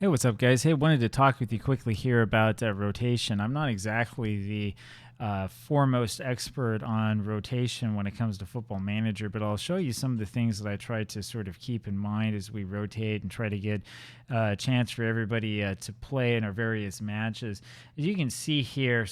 Hey, what's up, guys? Hey, wanted to talk with you quickly here about rotation. I'm not exactly the foremost expert on rotation when it comes to Football Manager, but I'll show you some of the things that I try to sort of keep in mind as we rotate and try to get a chance for everybody to play in our various matches. As you can see here,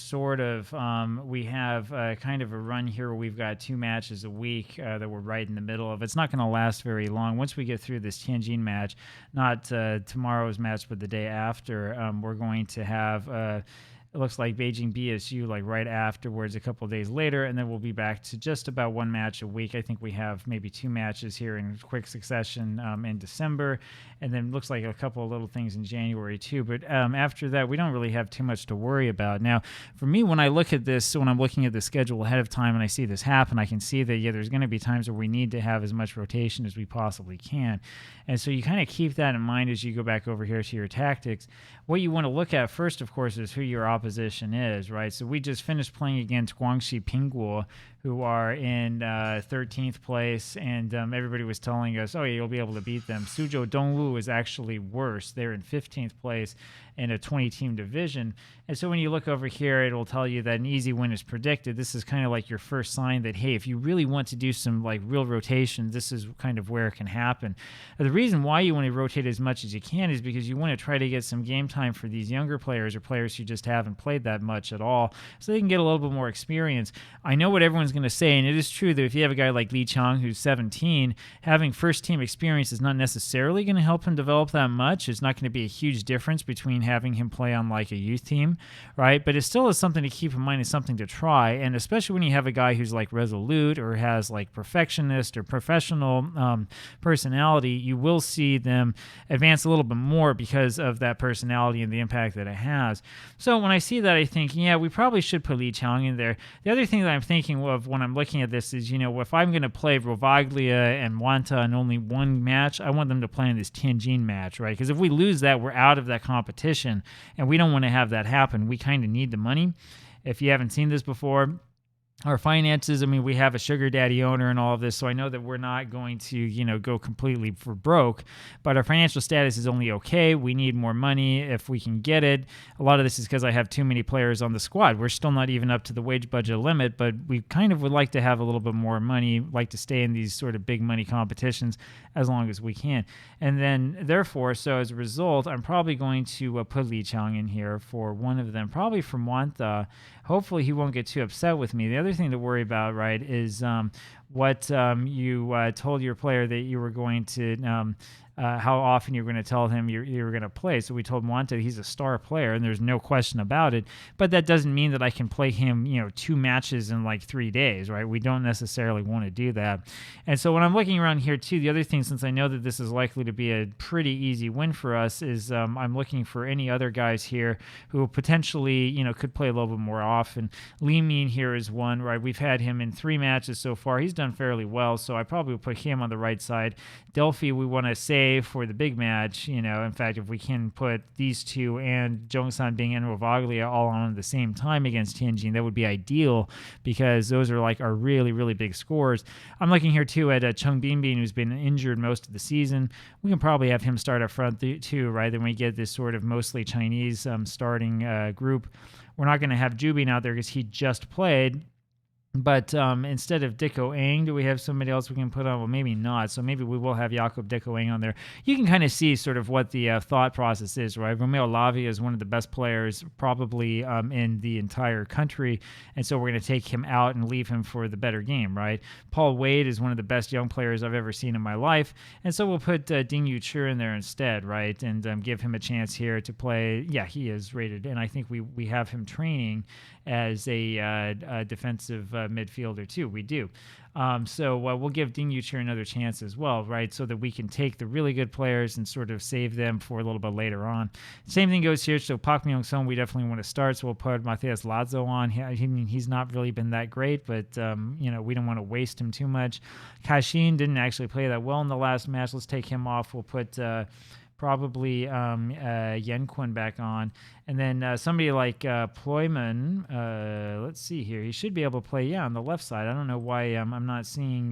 we have kind of a run here where we've got 2 matches a week that we're right in the middle of. It's not going to last very long. Once we get through this Tianjin match, not tomorrow's match, but the day after, we're going to have it looks like Beijing BSU like right afterwards, a couple of days later, and then we'll be back to just about 1 match a week. I think we have maybe 2 matches here in quick succession in December, and then looks like a couple of little things in January too. But after that, we don't really have too much to worry about. Now, for me, when I'm looking at the schedule ahead of time and I see this happen, I can see that, there's going to be times where we need to have as much rotation as we possibly can. And so you kind of keep that in mind as you go back over here to your tactics. What you want to look at first, of course, is who your opposition is, right? So we just finished playing against Guangxi Pingguo, who are in 13th place, and everybody was telling us, oh, yeah, you'll be able to beat them. Suzhou Dongwu is actually worse. They're in 15th place in a 20-team division. And so when you look over here, it will tell you that an easy win is predicted. This is kind of like your first sign that, hey, if you really want to do some like real rotation, this is kind of where it can happen. The reason why you want to rotate as much as you can is because you want to try to get some game time for these younger players or players who just haven't played that much at all, so they can get a little bit more experience. I know what everyone's going to say, and it is true that if you have a guy like Li Chang who's 17, having first team experience is not necessarily going to help him develop that much. It's not going to be a huge difference between having him play on like a youth team, right? But it still is something to keep in mind, is something to try. And especially when you have a guy who's like resolute or has like perfectionist or professional personality, you will see them advance a little bit more because of that personality and the impact that it has. So when I see that, I think, yeah, we probably should put Li Chang in there. The other thing that I'm thinking of when I'm looking at this is, if I'm going to play Rovaglia and Wanta in only one match, I want them to play in this Tianjin match, right? Because if we lose that, we're out of that competition, and we don't want to have that happen. We kind of need the money. If you haven't seen this before, our finances, we have a sugar daddy owner and all of this, so I know that we're not going to, go completely for broke, but our financial status is only okay. We need more money if we can get it. A lot of this is because I have too many players on the squad. We're still not even up to the wage budget limit, but we kind of would like to have a little bit more money, like to stay in these sort of big money competitions as long as we can. And then, therefore, so as a result, I'm probably going to put Li Chang in here for one of them, probably from Wanta. Hopefully he won't get too upset with me. The other thing to worry about, right, is what you told your player that you were going to how often you're going to tell him you're going to play. So we told Mwanta he's a star player, and there's no question about it. But that doesn't mean that I can play him, 2 matches in like 3 days, right? We don't necessarily want to do that. And so when I'm looking around here too, the other thing, since I know that this is likely to be a pretty easy win for us, is I'm looking for any other guys here who potentially, could play a little bit more often. Li Min here is one, right? We've had him in 3 matches so far. He's done fairly well, so I probably would put him on the right side. Delphi, we want to save for the big match. In fact, if we can put these two and Zhongshan Bing and Rovaglia all on at the same time against Tianjin, that would be ideal, because those are like our really, really big scores. I'm looking here too at Cheng Binbin, who's been injured most of the season. We can probably have him start up front too, right? Then we get this sort of mostly Chinese starting group. We're not going to have Jubin out there because he just played. But instead of Dicko Eng, do we have somebody else we can put on? Well, maybe not. So maybe we will have Jakob Dicko Eng on there. You can kind of see sort of what the thought process is, right? Romeo Lavia is one of the best players probably in the entire country. And so we're going to take him out and leave him for the better game, right? Paul Wade is one of the best young players I've ever seen in my life. And so we'll put Ding Yuchi in there instead, right? And give him a chance here to play. Yeah, he is rated. And I think we have him training as a defensive midfielder too. We do. So we'll give Ding Yuchi another chance as well, right? So that we can take the really good players and sort of save them for a little bit later on. Same thing goes here. So Park Myung-sung, we definitely want to start. So we'll put Matthias Lazo on. He's not really been that great, but we don't want to waste him too much. Kashin didn't actually play that well in the last match. Let's take him off. We'll put probably Yen Kun back on. And then somebody like Ployman, let's see here. He should be able to play, on the left side. I don't know why I'm not seeing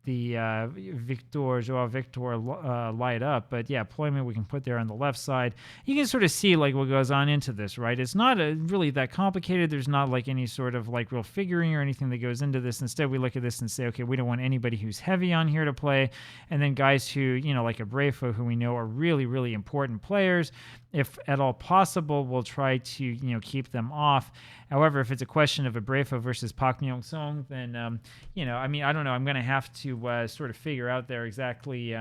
Joao Victor light up. But yeah, Ployman we can put there on the left side. You can sort of see like what goes on into this, right? It's not really that complicated. There's not like any sort of like real figuring or anything that goes into this. Instead, we look at this and say, okay, we don't want anybody who's heavy on here to play. And then guys who, like Abrefo, who we know are really, really important players. If at all possible, we'll try to, keep them off. However, if it's a question of Abrefo versus Park Myung-sung, then, I don't know. I'm going to have to sort of figure out there exactly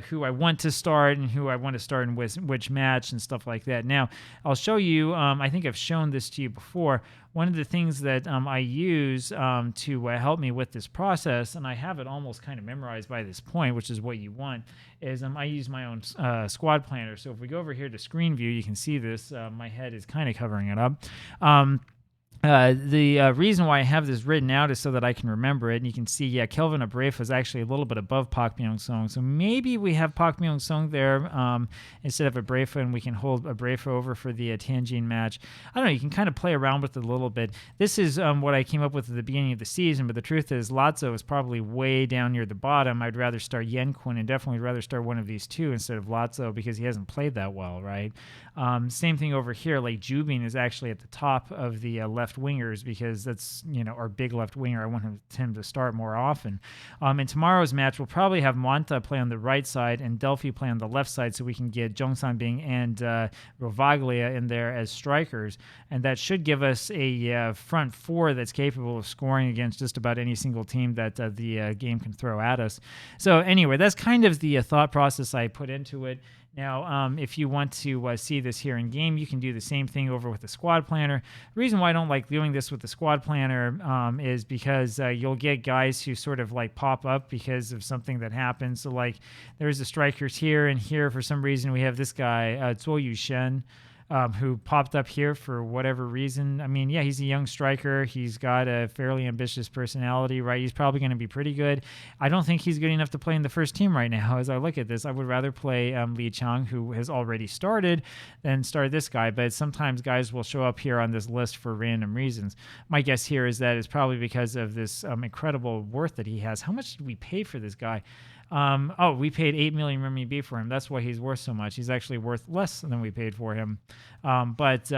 who I want to start and who I want to start in which match and stuff like that. Now, I'll show you, I think I've shown this to you before. One of the things that I use to help me with this process, and I have it almost kind of memorized by this point, which is what you want, is I use my own squad planner. So if we go over here to screen view, you can see this. My head is kind of covering it up. The reason why I have this written out is so that I can remember it. And you can see, Kelvin Abrefo is actually a little bit above Park Myung-sung. So maybe we have Park Myung-sung there instead of Abrefo, and we can hold Abrefo over for the Tianjin match. I don't know. You can kind of play around with it a little bit. This is what I came up with at the beginning of the season, but the truth is Lazzo is probably way down near the bottom. I'd rather start Yen-Kun and definitely rather start one of these two instead of Lazzo because he hasn't played that well, right? Same thing over here. Like Jubin is actually at the top of the left wingers because that's our big left winger. I want him to start more often. In tomorrow's match, we'll probably have Monta play on the right side and Delphi play on the left side, so we can get Jung Sanbing and Rovaglia in there as strikers, and that should give us a front four that's capable of scoring against just about any single team that the game can throw at us. So anyway, that's kind of the thought process I put into it. Now, if you want to see this here in game, you can do the same thing over with the squad planner. The reason why I don't like doing this with the squad planner is because you'll get guys who sort of like pop up because of something that happens. So like there's the strikers here, and here for some reason we have this guy, Zuo Yushen, who popped up here for whatever reason. I mean, he's a young striker. He's got a fairly ambitious personality, right? He's probably going to be pretty good. I don't think he's good enough to play in the first team right now. As I look at this, I would rather play Li Chang, who has already started, than start this guy. But sometimes guys will show up here on this list for random reasons. My guess here is that it's probably because of this incredible worth that he has. How much did we pay for this guy? We paid 8 million RMB for him. That's why he's worth so much. He's actually worth less than we paid for him. But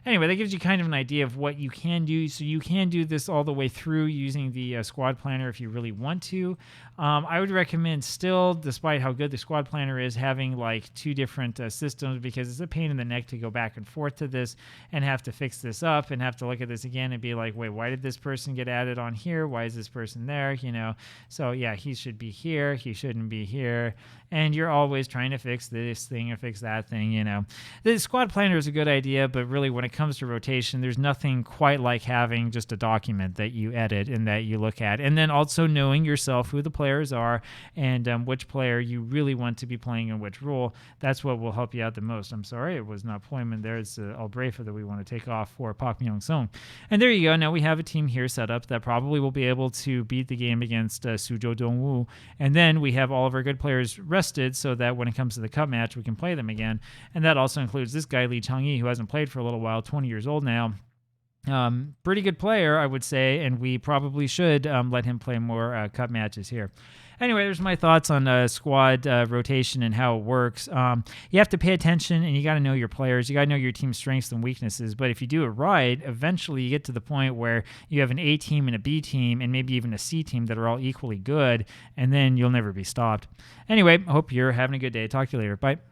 anyway, that gives you kind of an idea of what you can do. So you can do this all the way through using the squad planner if you really want to. I would recommend still, despite how good the squad planner is, having like two different systems, because it's a pain in the neck to go back and forth to this and have to fix this up and have to look at this again and be like, wait, why did this person get added on here? Why is this person there? So he should be here. He shouldn't be here. And you're always trying to fix this thing or fix that thing, The squad planner is a good idea, but really when it comes to rotation, there's nothing quite like having just a document that you edit and that you look at. And then also knowing yourself who the players are and which player you really want to be playing in which role. That's what will help you out the most. I'm sorry, it was not Ployman there. It's Abrefo that we want to take off for Park Myung-sung. And there you go. Now we have a team here set up that probably will be able to beat the game against Suzhou Dongwu. And then we have all of our good players rested so that when it comes to the cup match, we can play them again. And that also includes this guy, Li Changyi, who hasn't played for a little while, 20 years old now. Pretty good player, I would say, and we probably should let him play more cup matches here. Anyway, there's my thoughts on squad rotation and how it works. You have to pay attention, and you got to know your players. You got to know your team's strengths and weaknesses. But if you do it right, eventually you get to the point where you have an A team and a B team and maybe even a C team that are all equally good, and then you'll never be stopped. Anyway, I hope you're having a good day. Talk to you later. Bye.